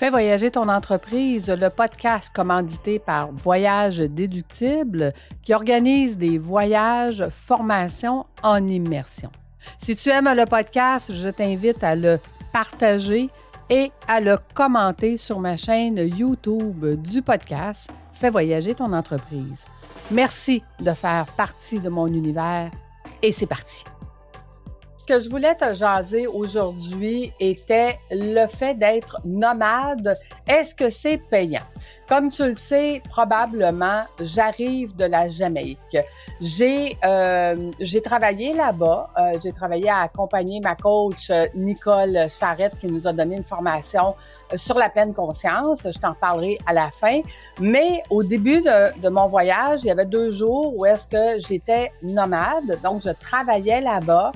Fais voyager ton entreprise, le podcast commandité par Voyage Déductible qui organise des voyages, formations en immersion. Si tu aimes le podcast, je t'invite à le partager et à le commenter sur ma chaîne YouTube du podcast Fais voyager ton entreprise. Merci de faire partie de mon univers et c'est parti. Ce que je voulais te jaser aujourd'hui était le fait d'être nomade. Est-ce que c'est payant? Comme tu le sais, probablement, j'arrive de la Jamaïque. J'ai travaillé là-bas. J'ai travaillé à accompagner ma coach Nicole Charrette qui nous a donné une formation sur la pleine conscience. Je t'en parlerai à la fin. Mais au début de mon voyage, il y avait 2 jours où est-ce que j'étais nomade. Donc, je travaillais là-bas.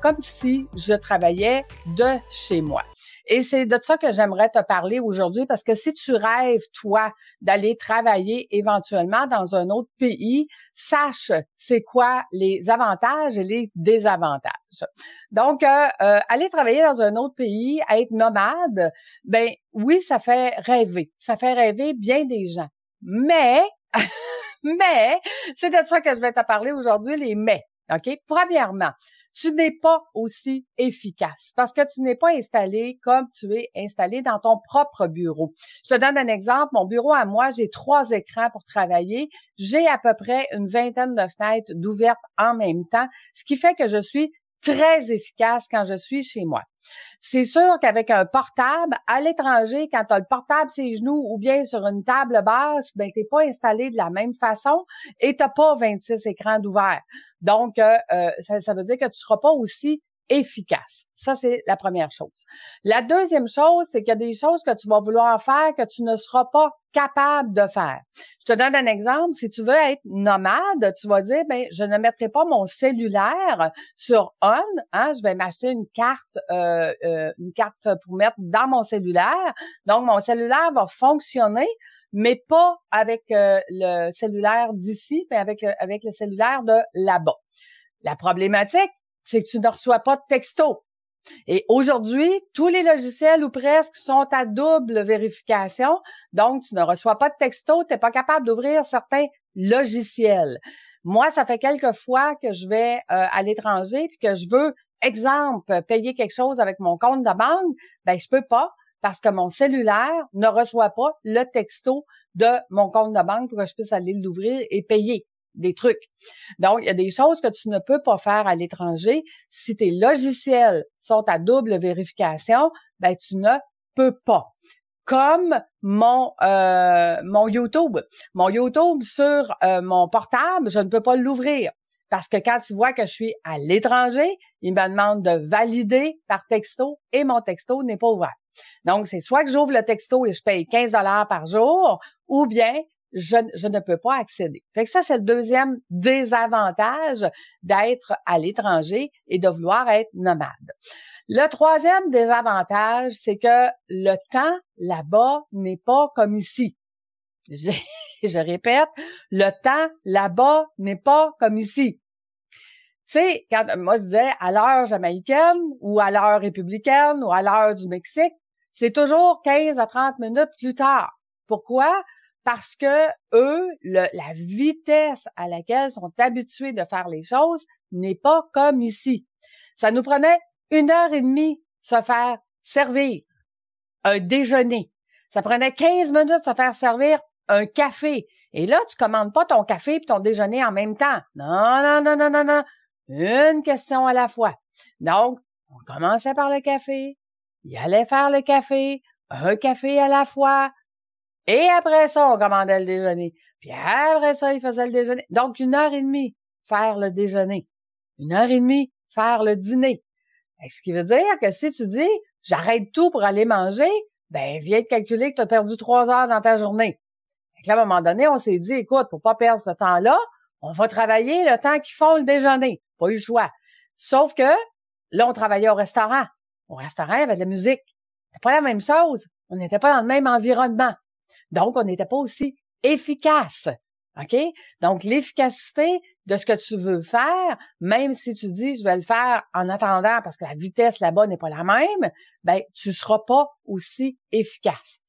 Comme si je travaillais de chez moi. Et c'est de ça que j'aimerais te parler aujourd'hui parce que si tu rêves, toi, d'aller travailler éventuellement dans un autre pays, sache c'est quoi les avantages et les désavantages. Donc, aller travailler dans un autre pays, être nomade, ben oui, ça fait rêver. Ça fait rêver bien des gens. Mais, c'est de ça que je vais te parler aujourd'hui, les mais. OK? Premièrement, tu n'es pas aussi efficace parce que tu n'es pas installé comme tu es installé dans ton propre bureau. Je te donne un exemple. Mon bureau à moi, j'ai 3 écrans pour travailler. J'ai à peu près une vingtaine de fenêtres d'ouvertes en même temps, ce qui fait que je suis très efficace quand je suis chez moi. C'est sûr qu'avec un portable, à l'étranger, quand tu as le portable sur les genoux ou bien sur une table basse, ben t'es pas installé de la même façon et t'as pas 26 écrans d'ouverts. Donc, ça veut dire que tu seras pas aussi efficace. Ça, c'est la première chose. La deuxième chose, c'est qu'il y a des choses que tu vas vouloir faire que tu ne seras pas capable de faire. Je te donne un exemple. Si tu veux être nomade, tu vas dire, ben, je ne mettrai pas mon cellulaire sur on, je vais m'acheter une carte pour mettre dans mon cellulaire. Donc, mon cellulaire va fonctionner, mais pas avec le cellulaire d'ici, mais avec le cellulaire de là-bas. La problématique, c'est que tu ne reçois pas de texto. Et aujourd'hui, tous les logiciels ou presque sont à double vérification. Donc, tu ne reçois pas de texto, tu n'es pas capable d'ouvrir certains logiciels. Moi, ça fait quelques fois que je vais à l'étranger puis que je veux, exemple, payer quelque chose avec mon compte de banque. Ben, je peux pas parce que mon cellulaire ne reçoit pas le texto de mon compte de banque pour que je puisse aller l'ouvrir et payer des trucs. Donc, il y a des choses que tu ne peux pas faire à l'étranger. Si tes logiciels sont à double vérification, ben tu ne peux pas. Comme mon YouTube. Mon YouTube sur mon portable, je ne peux pas l'ouvrir. Parce que quand il voit que je suis à l'étranger, il me demande de valider par texto et mon texto n'est pas ouvert. Donc, c'est soit que j'ouvre le texto et je paye 15 $ par jour ou bien je ne peux pas accéder. Fait que ça, c'est le deuxième désavantage d'être à l'étranger et de vouloir être nomade. Le troisième désavantage, c'est que le temps là-bas n'est pas comme ici. Je répète, le temps là-bas n'est pas comme ici. Tu sais, quand moi je disais à l'heure jamaïcaine ou à l'heure républicaine ou à l'heure du Mexique, c'est toujours 15 à 30 minutes plus tard. Pourquoi? Parce que eux, la vitesse à laquelle sont habitués de faire les choses n'est pas comme ici. Ça nous prenait 1h30 se faire servir un déjeuner. Ça prenait 15 minutes se faire servir un café. Et là, tu commandes pas ton café et ton déjeuner en même temps. Non. Une question à la fois. Donc, on commençait par le café. Il allait faire le café. Un café à la fois. Et après ça, on commandait le déjeuner. Puis après ça, il faisait le déjeuner. Donc, 1h30, faire le déjeuner. 1h30, faire le dîner. Ce qui veut dire que si tu dis, j'arrête tout pour aller manger, ben, viens de calculer que tu as perdu 3 heures dans ta journée. Donc là, à un moment donné, on s'est dit, écoute, pour pas perdre ce temps-là, on va travailler le temps qu'ils font le déjeuner. Pas eu le choix. Sauf que, là, on travaillait au restaurant. Au restaurant, il y avait de la musique. C'était pas la même chose. On n'était pas dans le même environnement. Donc, on n'était pas aussi efficace. OK? Donc, l'efficacité de ce que tu veux faire, même si tu dis, je vais le faire en attendant parce que la vitesse là-bas n'est pas la même, ben, tu seras pas aussi efficace.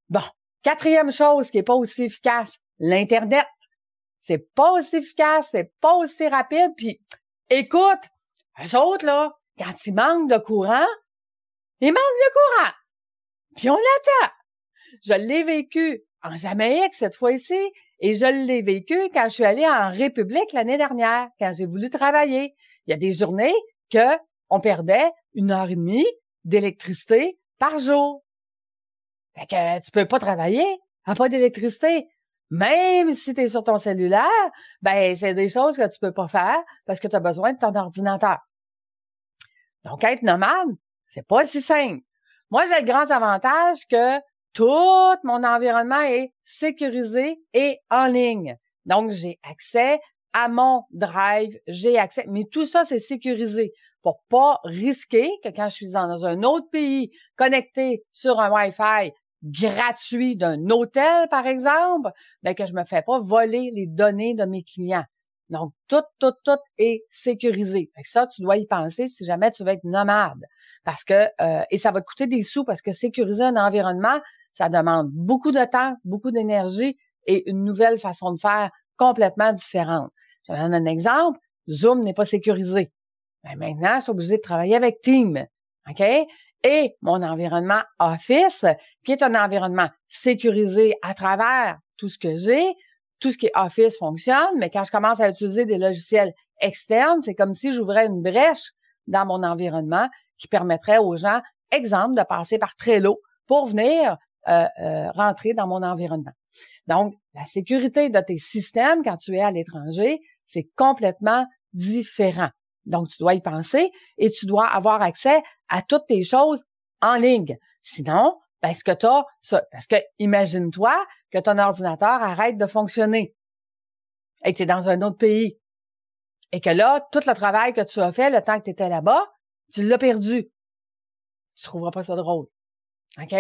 Bon. Quatrième chose qui est pas aussi efficace, l'Internet. C'est pas aussi efficace, c'est pas aussi rapide. Puis, écoute, eux autres, là, quand ils manquent de courant, ils manquent de courant. Puis on attend. Je l'ai vécu en Jamaïque cette fois-ci et je l'ai vécu quand je suis allée en République l'année dernière, quand j'ai voulu travailler. Il y a des journées que on perdait 1h30 d'électricité par jour. Fait que tu peux pas travailler à pas d'électricité. Même si tu es sur ton cellulaire, ben c'est des choses que tu peux pas faire parce que tu as besoin de ton ordinateur. Donc, être nomade, c'est pas si simple. Moi, j'ai le grand avantage que tout mon environnement est sécurisé et en ligne. Donc, j'ai accès à mon drive, j'ai accès, mais tout ça, c'est sécurisé pour pas risquer que quand je suis dans un autre pays connecté sur un Wi-Fi gratuit d'un hôtel, par exemple, ben que je me fais pas voler les données de mes clients. Donc, tout est sécurisé. Fait que ça, tu dois y penser si jamais tu veux être nomade. Parce que, et ça va te coûter des sous parce que sécuriser un environnement, ça demande beaucoup de temps, beaucoup d'énergie et une nouvelle façon de faire complètement différente. Je te donne un exemple. Zoom n'est pas sécurisé. Ben maintenant, je suis obligée de travailler avec Teams. OK? Et mon environnement Office, qui est un environnement sécurisé à travers tout ce que j'ai, tout ce qui est Office fonctionne, mais quand je commence à utiliser des logiciels externes, c'est comme si j'ouvrais une brèche dans mon environnement qui permettrait aux gens, exemple, de passer par Trello pour venir rentrer dans mon environnement. Donc, la sécurité de tes systèmes quand tu es à l'étranger, c'est complètement différent. Donc, tu dois y penser et tu dois avoir accès à toutes tes choses en ligne. Sinon, ben, ce que tu as, parce que imagine-toi que ton ordinateur arrête de fonctionner et que tu es dans un autre pays et que là, tout le travail que tu as fait le temps que tu étais là-bas, tu l'as perdu. Tu trouveras pas ça drôle. OK?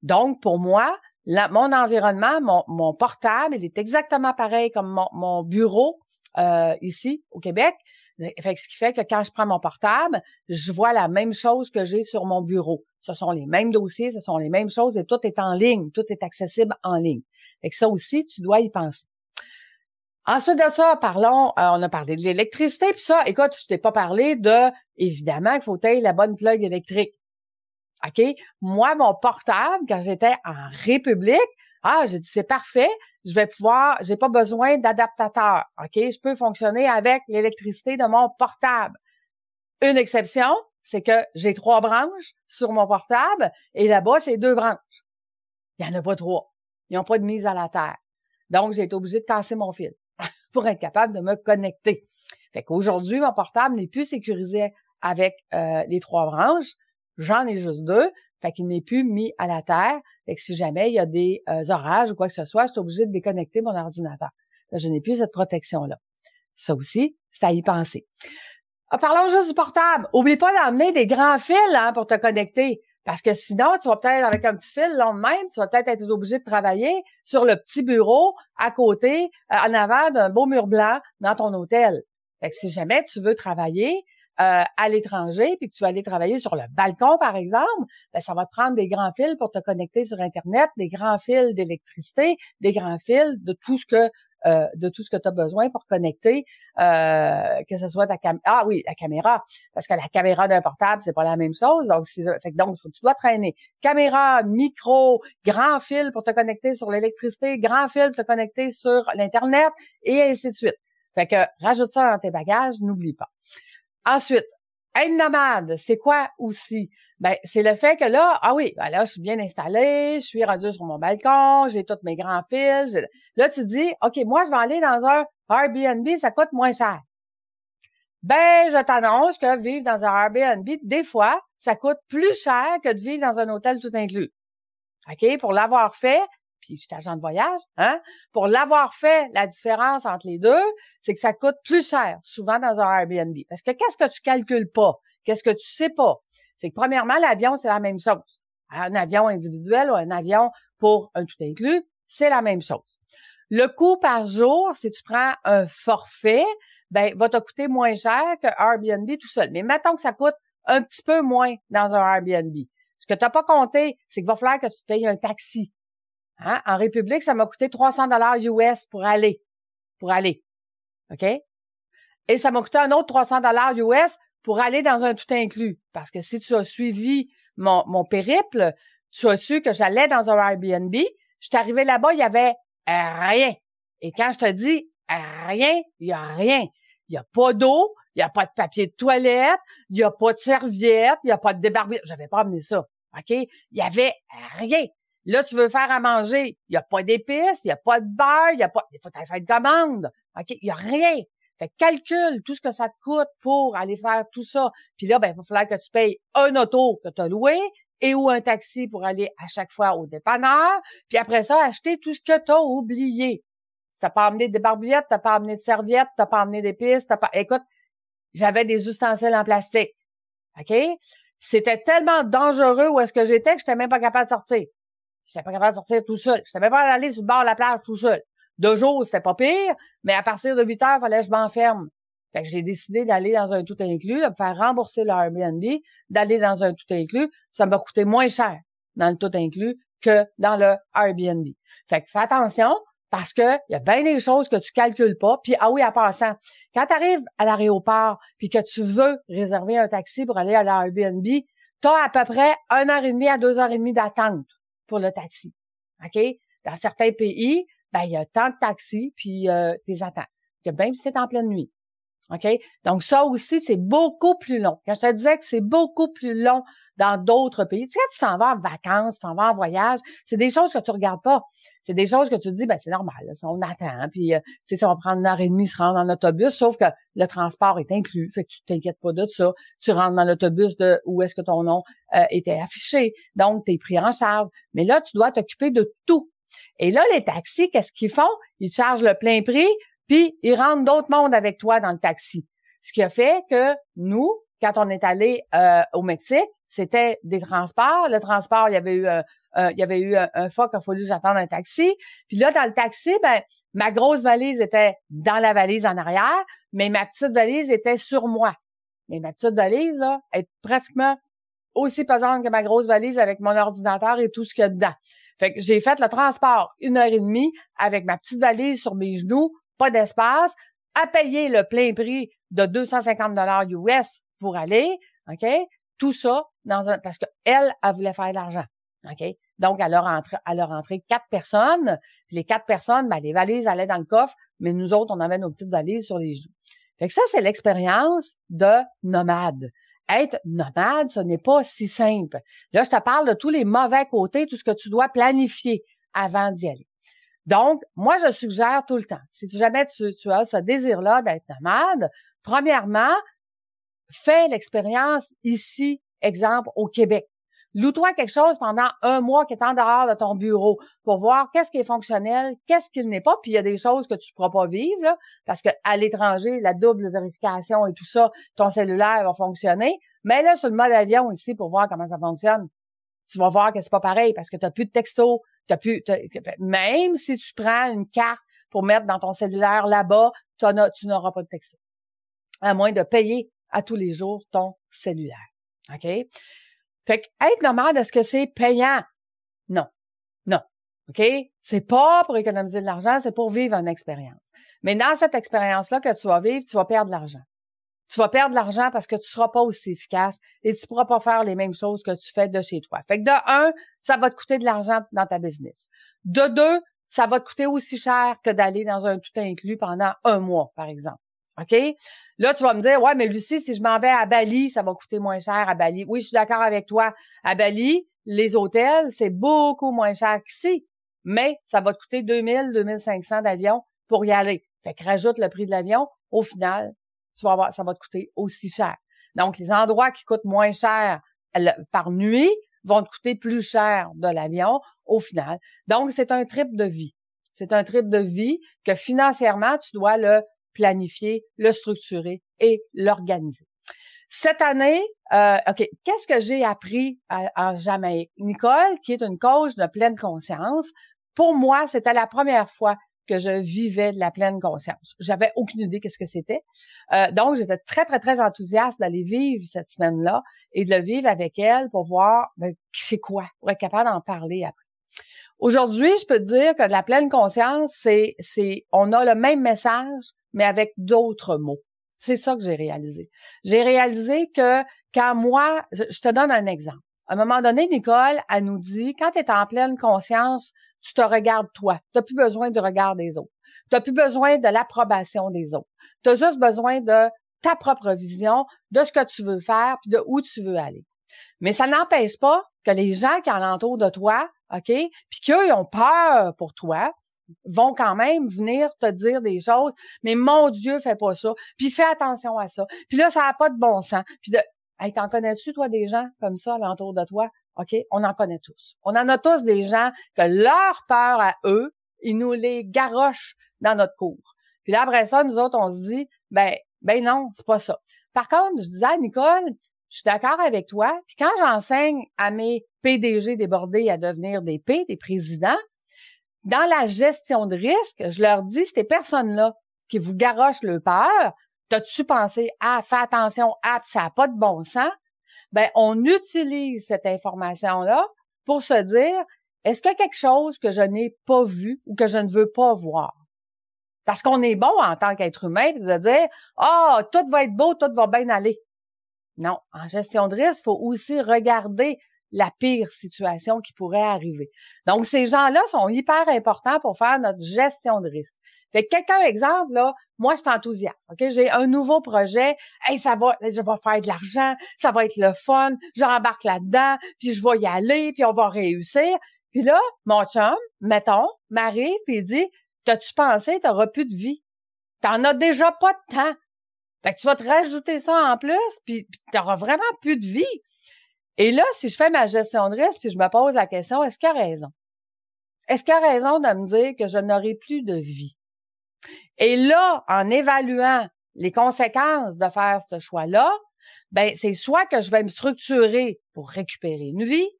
Donc, pour moi, mon environnement, mon portable, il est exactement pareil comme mon bureau ici au Québec. Fait que ce qui fait que quand je prends mon portable, je vois la même chose que j'ai sur mon bureau. Ce sont les mêmes dossiers, ce sont les mêmes choses et tout est en ligne, tout est accessible en ligne. Fait que ça aussi, tu dois y penser. Ensuite de ça, parlons, on a parlé de l'électricité, puis ça, écoute, je t'ai pas parlé de, évidemment, il faut tailler la bonne plug électrique. OK? Moi, mon portable, quand j'étais en République, j'ai dit, c'est parfait, j'ai pas besoin d'adaptateur. OK? Je peux fonctionner avec l'électricité de mon portable. Une exception, c'est que j'ai 3 branches sur mon portable et là-bas, c'est 2 branches. Il y en a pas 3. Ils n'ont pas de mise à la terre. Donc, j'ai été obligée de casser mon fil pour être capable de me connecter. Fait qu'aujourd'hui, mon portable n'est plus sécurisé avec les 3 branches. J'en ai juste 2, fait qu'il n'est plus mis à la terre. Fait que si jamais il y a des orages ou quoi que ce soit, je suis obligée de déconnecter mon ordinateur. Là, je n'ai plus cette protection-là. Ça aussi, c'est à y penser. Parlons juste du portable. Oublie pas d'emmener des grands fils pour te connecter. Parce que sinon, tu vas peut-être, avec un petit fil long de même, tu vas peut-être être obligé de travailler sur le petit bureau à côté, en avant d'un beau mur blanc dans ton hôtel. Fait que si jamais tu veux travailler à l'étranger, puis que tu vas aller travailler sur le balcon, par exemple, ben, ça va te prendre des grands fils pour te connecter sur Internet, des grands fils d'électricité, des grands fils de tout ce que tu as besoin pour connecter, que ce soit ta caméra. Ah oui, la caméra, parce que la caméra d'un portable, c'est pas la même chose. Donc, tu dois traîner caméra, micro, grand fil pour te connecter sur l'électricité, grand fil pour te connecter sur l'Internet, et ainsi de suite. Fait que rajoute ça dans tes bagages, n'oublie pas. Ensuite, être nomade, c'est quoi aussi? Ben, c'est le fait que là, là, je suis bien installée, je suis rendue sur mon balcon, j'ai tous mes grands fils. Là, tu dis, OK, moi, je vais aller dans un Airbnb, ça coûte moins cher. Ben, je t'annonce que vivre dans un Airbnb, des fois, ça coûte plus cher que de vivre dans un hôtel tout inclus. OK? Pour l'avoir fait, puis je suis agent de voyage, pour l'avoir fait, la différence entre les deux, c'est que ça coûte plus cher, souvent dans un Airbnb. Parce que qu'est-ce que tu calcules pas? Qu'est-ce que tu sais pas? C'est que premièrement, l'avion, c'est la même chose. Un avion individuel ou un avion pour un tout inclus, c'est la même chose. Le coût par jour, si tu prends un forfait, ben va te coûter moins cher que Airbnb tout seul. Mais mettons que ça coûte un petit peu moins dans un Airbnb. Ce que tu n'as pas compté, c'est qu'il va falloir que tu te payes un taxi. Hein? En République, ça m'a coûté 300 $ US pour aller. OK? Et ça m'a coûté un autre 300 $ US pour aller dans un tout inclus. Parce que si tu as suivi mon périple, tu as su que j'allais dans un Airbnb. Je suis arrivée là-bas, il y avait rien. Et quand je te dis rien, il y a rien. Il y a pas d'eau, il y a pas de papier de toilette, il y a pas de serviette, il y a pas de débarbouille. J'avais pas amené ça. OK? Il y avait rien. Là, tu veux faire à manger, il y a pas d'épices, il y a pas de beurre, il faut faire de commande. OK? Il y a rien. Fait que calcule tout ce que ça te coûte pour aller faire tout ça. Puis là, ben, il va falloir que tu payes un auto que tu as loué et ou un taxi pour aller à chaque fois au dépanneur. Puis après ça, acheter tout ce que tu as oublié. Si t'as pas amené des barbouillettes, t'as pas amené de serviettes, t'as pas amené d'épices, Écoute, j'avais des ustensiles en plastique. OK? C'était tellement dangereux où est-ce que j'étais que j'étais même pas capable de sortir. J'étais pas capable de sortir tout seul. J'étais même pas allé sur le bord de la plage tout seul. 2 jours, c'était pas pire, mais à partir de 8 heures, il fallait que je m'enferme. Fait que j'ai décidé d'aller dans un tout inclus, de me faire rembourser le Airbnb, d'aller dans un tout inclus. Ça m'a coûté moins cher dans le tout inclus que dans le Airbnb. Fait que fais attention parce que il y a bien des choses que tu calcules pas. Puis, ah oui, en passant, quand tu arrives à l'aéroport puis que tu veux réserver un taxi pour aller à l'Airbnb, tu as à peu près 1h30 à 2h30 d'attente pour le taxi. OK? Dans certains pays, ben, il y a tant de taxis, puis t'es attends. Que même si c'est en pleine nuit. OK? Donc, ça aussi, c'est beaucoup plus long. Quand je te disais que c'est beaucoup plus long dans d'autres pays, tu sais, quand tu t'en vas en vacances, tu t'en vas en voyage, c'est des choses que tu regardes pas. C'est des choses que tu te dis, ben, c'est normal, là, ça, on attend, puis, tu sais, ça va prendre 1h30 se rendre en autobus, sauf que le transport est inclus, fait que tu t'inquiètes pas de ça. Tu rentres dans l'autobus de où est-ce que ton nom était affiché. Donc, t'es pris en charge. Mais là, tu dois t'occuper de tout. Et là, les taxis, qu'est-ce qu'ils font? Ils te chargent le plein prix, puis ils rentrent d'autres mondes avec toi dans le taxi. Ce qui a fait que nous, quand on est allé au Mexique, c'était des transports. Le transport, il y avait eu un fois qu'il a fallu que j'attende un taxi. Puis là, dans le taxi, ben ma grosse valise était dans la valise en arrière, mais ma petite valise était sur moi. Mais ma petite valise, là, est pratiquement aussi pesante que ma grosse valise avec mon ordinateur et tout ce qu'il y a dedans. Fait que j'ai fait le transport 1h30 avec ma petite valise sur mes genoux, pas d'espace, à payer le plein prix de 250 $ US pour aller, OK? Tout ça parce que elle voulait faire de l'argent, OK? Donc, elle a rentré 4 personnes, puis les 4 personnes, ben, les valises allaient dans le coffre, mais nous autres, on avait nos petites valises sur les genoux. Fait que ça, c'est l'expérience de nomade. Être nomade, ce n'est pas si simple. Là, je te parle de tous les mauvais côtés, tout ce que tu dois planifier avant d'y aller. Donc, moi, je suggère tout le temps, si jamais tu as ce désir-là d'être nomade, premièrement, fais l'expérience ici, exemple, au Québec. Loue-toi quelque chose pendant 1 mois qui est en dehors de ton bureau pour voir qu'est-ce qui est fonctionnel, qu'est-ce qui n'est pas, puis il y a des choses que tu ne pourras pas vivre, là, parce que à l'étranger, la double vérification et tout ça, ton cellulaire va fonctionner. Mais là, sur le mode avion ici, pour voir comment ça fonctionne, tu vas voir que c'est pas pareil parce que tu n'as plus de texto, même si tu prends une carte pour mettre dans ton cellulaire là-bas, tu n'auras pas de texto. À moins de payer à tous les jours ton cellulaire. OK? Fait que être nomade, est-ce que c'est payant? Non. Non. OK? C'est pas pour économiser de l'argent, c'est pour vivre une expérience. Mais dans cette expérience-là que tu vas vivre, tu vas perdre de l'argent. Tu vas perdre de l'argent parce que tu seras pas aussi efficace et tu pourras pas faire les mêmes choses que tu fais de chez toi. Fait que de 1, ça va te coûter de l'argent dans ta business. De 2, ça va te coûter aussi cher que d'aller dans un tout inclus pendant 1 mois, par exemple. OK? Là, tu vas me dire, ouais, mais Lucie, si je m'en vais à Bali, ça va coûter moins cher à Bali. Oui, je suis d'accord avec toi. À Bali, les hôtels, c'est beaucoup moins cher qu'ici, mais ça va te coûter 2000, 2500 d'avion pour y aller. Fait que rajoute le prix de l'avion. Au final, tu vas voir, ça va te coûter aussi cher. Donc, les endroits qui coûtent moins cher par nuit vont te coûter plus cher de l'avion au final. Donc, c'est un trip de vie. C'est un trip de vie que financièrement, tu dois le planifier, le structurer et l'organiser. Cette année, OK, qu'est-ce que j'ai appris en Jamaïque? Nicole, qui est une coach de pleine conscience, pour moi, c'était la première fois que je vivais de la pleine conscience. J'avais aucune idée qu'est-ce que c'était. Donc, j'étais très, très, très enthousiaste d'aller vivre cette semaine-là et de le vivre avec elle pour voir c'est quoi, pour être capable d'en parler après. Aujourd'hui, je peux te dire que de la pleine conscience, on a le même message, mais avec d'autres mots. C'est ça que j'ai réalisé. J'ai réalisé que quand moi, je te donne un exemple. À un moment donné, Nicole, elle nous dit, quand tu es en pleine conscience, tu te regardes toi. Tu n'as plus besoin du regard des autres. Tu n'as plus besoin de l'approbation des autres. Tu as juste besoin de ta propre vision, de ce que tu veux faire, puis de où tu veux aller. Mais ça n'empêche pas que les gens qui entourent de toi, OK, puis qu'eux, ils ont peur pour toi, vont quand même venir te dire des choses, mais mon Dieu, fais pas ça, puis fais attention à ça, puis là, ça n'a pas de bon sens, puis hey, t'en connais-tu, toi, des gens comme ça alentour de toi? OK, on en connaît tous. On en a tous des gens que leur peur à eux, ils nous les garochent dans notre cour. Puis là, après ça, nous autres, on se dit, ben non, c'est pas ça. Par contre, je disais à Nicole, je suis d'accord avec toi, puis quand j'enseigne à mes PDG débordés à devenir des présidents, dans la gestion de risque, je leur dis, ces personnes-là qui vous garochent le peur, t'as-tu pensé, fais attention, ça n'a pas de bon sens? Ben, on utilise cette information-là pour se dire, est-ce qu'il y a quelque chose que je n'ai pas vu ou que je ne veux pas voir? Parce qu'on est bon en tant qu'être humain de dire, tout va être beau, tout va bien aller. Non, en gestion de risque, il faut aussi regarder la pire situation qui pourrait arriver. Donc, ces gens-là sont hyper importants pour faire notre gestion de risque. Fait que quelqu'un, exemple, là, moi, je suis enthousiaste, OK? J'ai un nouveau projet. Hey, je vais faire de l'argent, ça va être le fun, j'embarque là-dedans, puis je vais y aller, puis on va réussir. Puis là, mon chum, mettons, m'arrive, puis il dit, t'as-tu pensé, t'auras plus de vie? T'en as déjà pas de temps. Fait que tu vas te rajouter ça en plus, puis t'auras vraiment plus de vie. Et là, si je fais ma gestion de risque, puis je me pose la question, est-ce qu'il a raison? Est-ce qu'il a raison de me dire que je n'aurai plus de vie? Et là, en évaluant les conséquences de faire ce choix-là, ben c'est soit que je vais me structurer pour récupérer une vie,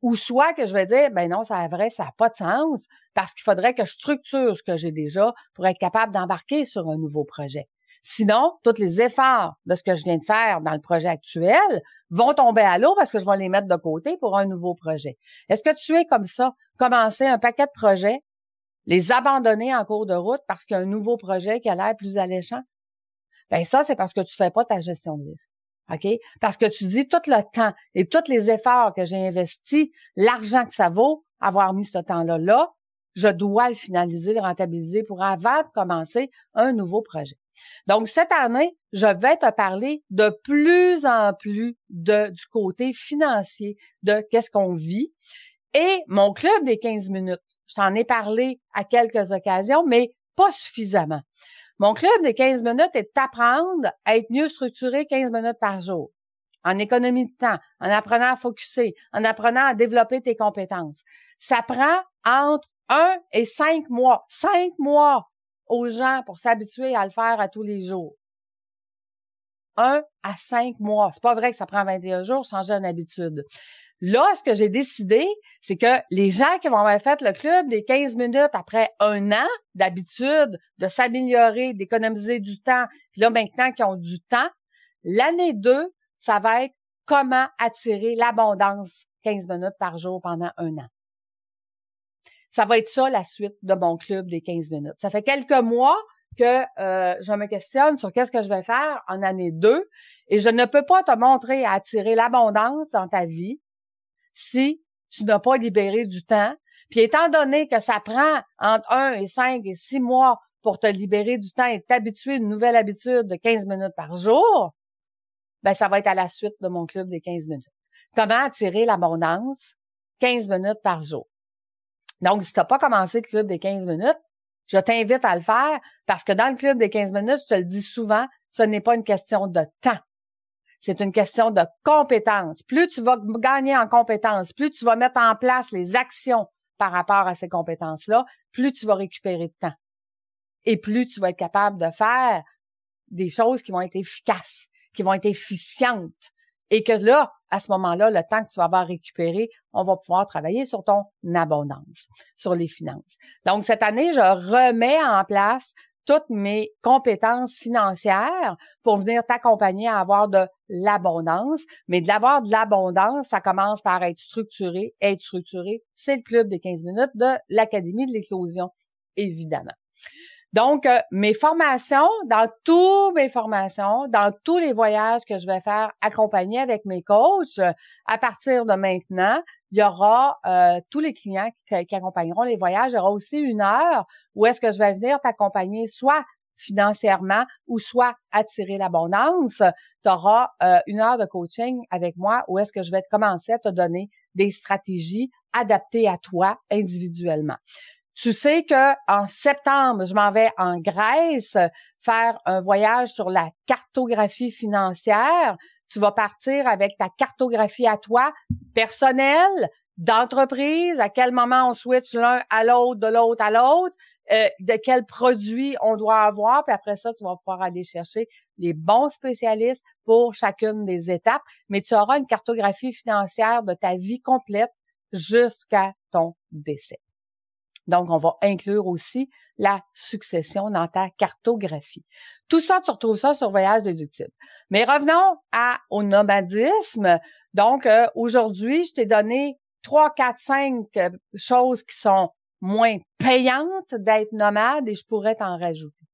ou soit que je vais dire, ben non, c'est vrai, ça n'a pas de sens, parce qu'il faudrait que je structure ce que j'ai déjà pour être capable d'embarquer sur un nouveau projet. Sinon, tous les efforts de ce que je viens de faire dans le projet actuel vont tomber à l'eau parce que je vais les mettre de côté pour un nouveau projet. Est-ce que tu es comme ça? Commencer un paquet de projets, les abandonner en cours de route parce qu'il y a un nouveau projet qui a l'air plus alléchant? Ben ça, c'est parce que tu fais pas ta gestion de risque. OK? Parce que tu dis tout le temps et tous les efforts que j'ai investis, l'argent que ça vaut, avoir mis ce temps-là là, je dois le finaliser, le rentabiliser pour avant de commencer un nouveau projet. Donc, cette année, je vais te parler de plus en plus du côté financier, de qu'est-ce qu'on vit. Et mon club des 15 minutes, je t'en ai parlé à quelques occasions, mais pas suffisamment. Mon club des 15 minutes est d'apprendre à être mieux structuré 15 minutes par jour, en économie de temps, en apprenant à focusser, en apprenant à développer tes compétences. Ça prend entre 1 et 5 mois. 5 mois aux gens pour s'habituer à le faire à tous les jours. 1 à 5 mois. C'est pas vrai que ça prend 21 jours changer une habitude. Là, ce que j'ai décidé, c'est que les gens qui vont avoir fait le club des 15 minutes après un an d'habitude, de s'améliorer, d'économiser du temps, puis là, maintenant qu'ils ont du temps, l'année 2, ça va être comment attirer l'abondance 15 minutes par jour pendant un an. Ça va être ça, la suite de mon club des 15 minutes. Ça fait quelques mois que je me questionne sur qu'est-ce que je vais faire en année 2 et je ne peux pas te montrer à attirer l'abondance dans ta vie si tu n'as pas libéré du temps. Puis étant donné que ça prend entre 1 et 5 et 6 mois pour te libérer du temps et t'habituer à une nouvelle habitude de 15 minutes par jour, ben ça va être à la suite de mon club des 15 minutes. Comment attirer l'abondance 15 minutes par jour. Donc, si tu n'as pas commencé le club des 15 minutes, je t'invite à le faire parce que dans le club des 15 minutes, je te le dis souvent, ce n'est pas une question de temps. C'est une question de compétences. Plus tu vas gagner en compétences, plus tu vas mettre en place les actions par rapport à ces compétences-là, plus tu vas récupérer de temps. Et plus tu vas être capable de faire des choses qui vont être efficaces, qui vont être efficientes et que là, à ce moment-là, le temps que tu vas avoir récupéré, on va pouvoir travailler sur ton abondance, sur les finances. Donc, cette année, je remets en place toutes mes compétences financières pour venir t'accompagner à avoir de l'abondance. Mais de l'avoir de l'abondance, ça commence par être structuré. Être structuré, c'est le club des 15 minutes de l'Académie de l'éclosion, évidemment. Donc, mes formations, dans tous les voyages que je vais faire accompagner avec mes coachs, à partir de maintenant, il y aura tous les clients qui accompagneront les voyages. Il y aura aussi une heure où est-ce que je vais venir t'accompagner soit financièrement ou soit attirer l'abondance. Tu auras une heure de coaching avec moi où est-ce que je vais commencer à te donner des stratégies adaptées à toi individuellement. Tu sais que en septembre, je m'en vais en Grèce faire un voyage sur la cartographie financière. Tu vas partir avec ta cartographie à toi, personnelle, d'entreprise, à quel moment on switch l'un à l'autre, de l'autre à l'autre, de quels produits on doit avoir, puis après ça, tu vas pouvoir aller chercher les bons spécialistes pour chacune des étapes, mais tu auras une cartographie financière de ta vie complète jusqu'à ton décès. Donc, on va inclure aussi la succession dans ta cartographie. Tout ça, tu retrouves ça sur Voyage déductible. Mais revenons au nomadisme. Donc, aujourd'hui, je t'ai donné 3, 4, 5 choses qui sont moins payantes d'être nomade et je pourrais t'en rajouter.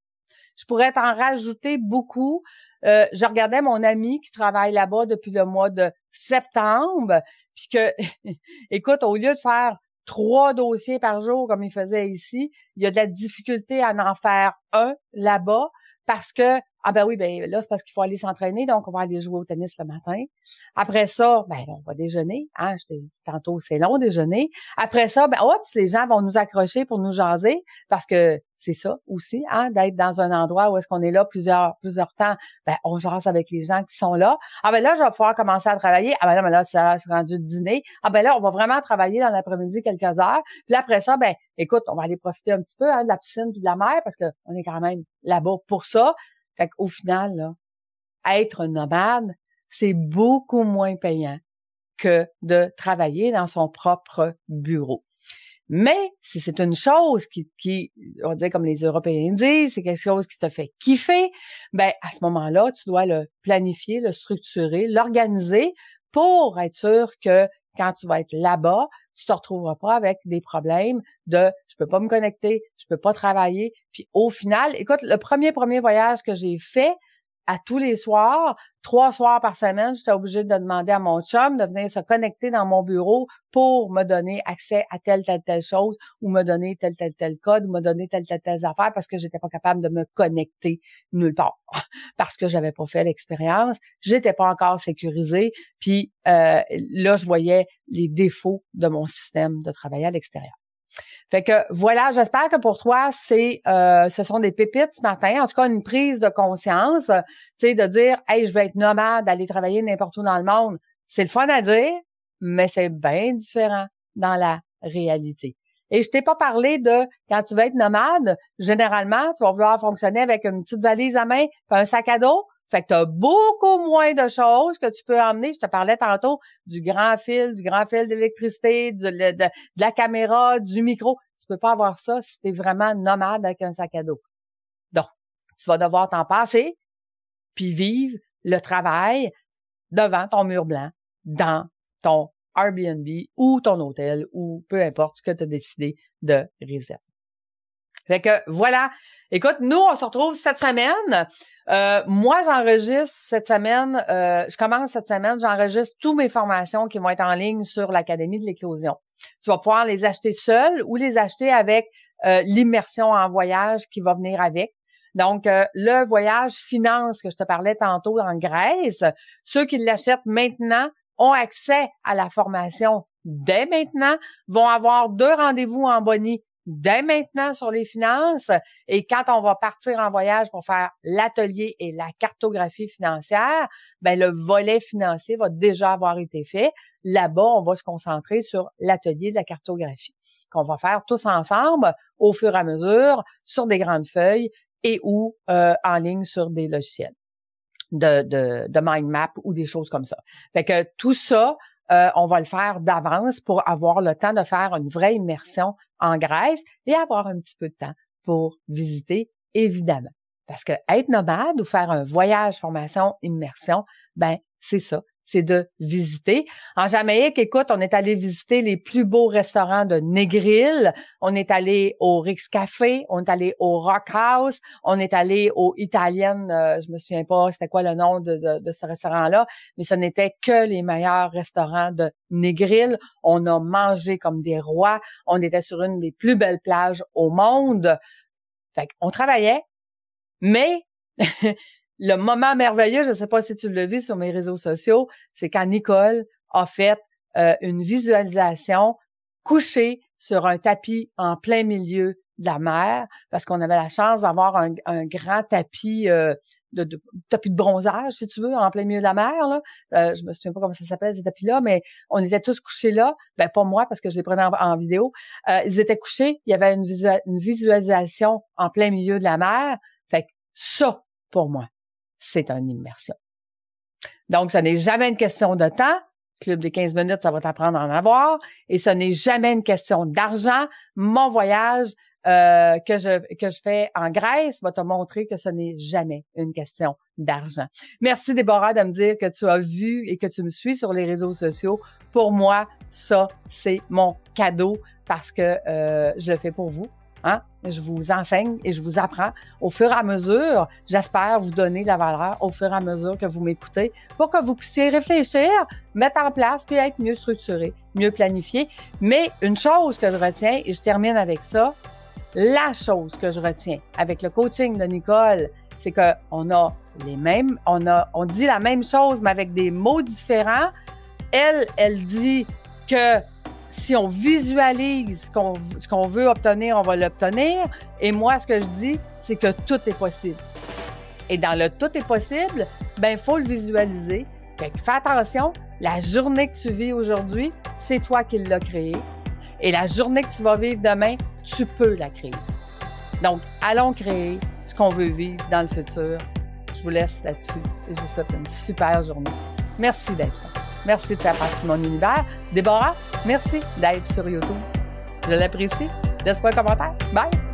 Je pourrais t'en rajouter beaucoup. Je regardais mon ami qui travaille là-bas depuis le mois de septembre, puis que, écoute, au lieu de faire 3 dossiers par jour comme il faisait ici, il y a de la difficulté à en faire un là-bas parce que, là, c'est parce qu'il faut aller s'entraîner, donc on va aller jouer au tennis le matin. Après ça, on va déjeuner, tantôt c'est long déjeuner. Après ça, les gens vont nous accrocher pour nous jaser parce que c'est ça aussi, d'être dans un endroit où est-ce qu'on est là plusieurs temps, on jase avec les gens qui sont là. Là, je vais pouvoir commencer à travailler. Là, c'est rendu le dîner. Là, on va vraiment travailler dans l'après-midi quelques heures. Puis là, après ça, écoute, on va aller profiter un petit peu de la piscine puis de la mer parce que on est quand même là-bas pour ça. Fait qu'au final, là, être nomade, c'est beaucoup moins payant que de travailler dans son propre bureau. Mais si c'est une chose qui, on dirait comme les Européens disent, c'est quelque chose qui te fait kiffer, à ce moment-là, tu dois le planifier, le structurer, l'organiser pour être sûr que quand tu vas être là-bas, tu te retrouveras pas avec des problèmes de je peux pas me connecter, je peux pas travailler. Puis au final, écoute, le premier voyage que j'ai fait, à tous les soirs, 3 soirs par semaine, j'étais obligée de demander à mon chum de venir se connecter dans mon bureau pour me donner accès à telle chose ou me donner tel code ou me donner telle affaire parce que j'étais pas capable de me connecter nulle part parce que j'avais pas fait l'expérience, j'étais pas encore sécurisée, puis là, je voyais les défauts de mon système de travail à l'extérieur. Fait que voilà, j'espère que pour toi, ce sont des pépites ce matin, en tout cas une prise de conscience, tu sais, de dire, hey, je vais être nomade, d'aller travailler n'importe où dans le monde. C'est le fun à dire, mais c'est bien différent dans la réalité. Et je t'ai pas parlé de quand tu vas être nomade, généralement, tu vas vouloir fonctionner avec une petite valise à main, puis un sac à dos. Fait que tu as beaucoup moins de choses que tu peux emmener. Je te parlais tantôt du grand fil d'électricité, de la caméra, du micro. Tu peux pas avoir ça si tu es vraiment nomade avec un sac à dos. Donc, tu vas devoir t'en passer puis vivre le travail devant ton mur blanc, dans ton Airbnb ou ton hôtel ou peu importe ce que tu as décidé de réserver. Fait que voilà. Écoute, nous, on se retrouve cette semaine. Moi, j'enregistre cette semaine, je commence cette semaine, j'enregistre toutes mes formations qui vont être en ligne sur l'Académie de l'éclosion. Tu vas pouvoir les acheter seul ou les acheter avec l'immersion en voyage qui va venir avec. Donc, le voyage finance que je te parlais tantôt en Grèce, ceux qui l'achètent maintenant ont accès à la formation dès maintenant, vont avoir 2 rendez-vous en boni dès maintenant sur les finances. Et quand on va partir en voyage pour faire l'atelier et la cartographie financière, le volet financier va déjà avoir été fait. Là-bas, on va se concentrer sur l'atelier de la cartographie qu'on va faire tous ensemble au fur et à mesure sur des grandes feuilles et ou en ligne sur des logiciels. de mind map ou des choses comme ça. Fait que tout ça, on va le faire d'avance pour avoir le temps de faire une vraie immersion en Grèce et avoir un petit peu de temps pour visiter, évidemment. Parce que être nomade ou faire un voyage, formation, immersion, ben c'est ça. C'est de visiter. En Jamaïque, écoute, on est allé visiter les plus beaux restaurants de Negril. On est allé au Rick's Café. On est allé au Rock House. On est allé au Italian. Je me souviens pas c'était quoi le nom de ce restaurant-là, mais ce n'était que les meilleurs restaurants de Negril. On a mangé comme des rois. On était sur une des plus belles plages au monde. Fait qu'on travaillait, mais le moment merveilleux, je ne sais pas si tu l'as vu sur mes réseaux sociaux, c'est quand Nicole a fait une visualisation couchée sur un tapis en plein milieu de la mer, parce qu'on avait la chance d'avoir un grand tapis tapis de bronzage, si tu veux, en plein milieu de la mer. Là. Je me souviens pas comment ça s'appelle, ces tapis-là, mais on était tous couchés là. Ben pas moi, parce que je les prenais en vidéo. Ils étaient couchés, il y avait une visualisation en plein milieu de la mer. Fait que ça, pour moi, c'est une immersion. Donc, ce n'est jamais une question de temps. Club des 15 minutes, ça va t'apprendre à en avoir. Et ce n'est jamais une question d'argent. Mon voyage que je fais en Grèce va te montrer que ce n'est jamais une question d'argent. Merci, Déborah, de me dire que tu as vu et que tu me suis sur les réseaux sociaux. Pour moi, ça, c'est mon cadeau parce que je le fais pour vous. Hein? Je vous enseigne et je vous apprends au fur et à mesure. J'espère vous donner de la valeur au fur et à mesure que vous m'écoutez pour que vous puissiez réfléchir, mettre en place puis être mieux structuré, mieux planifié. Mais une chose que je retiens, et je termine avec ça, la chose que je retiens avec le coaching de Nicole, c'est qu'on a les mêmes, on dit la même chose, mais avec des mots différents. Elle dit que si on visualise ce qu'on veut obtenir, on va l'obtenir. Et moi, ce que je dis, c'est que tout est possible. Et dans le tout est possible, ben il faut le visualiser. Fait que fais attention, la journée que tu vis aujourd'hui, c'est toi qui l'as créée. Et la journée que tu vas vivre demain, tu peux la créer. Donc, allons créer ce qu'on veut vivre dans le futur. Je vous laisse là-dessus et je vous souhaite une super journée. Merci d'être là. Merci de faire partie de mon univers. Déborah, merci d'être sur YouTube. Je l'apprécie. Laisse-moi un commentaire. Bye!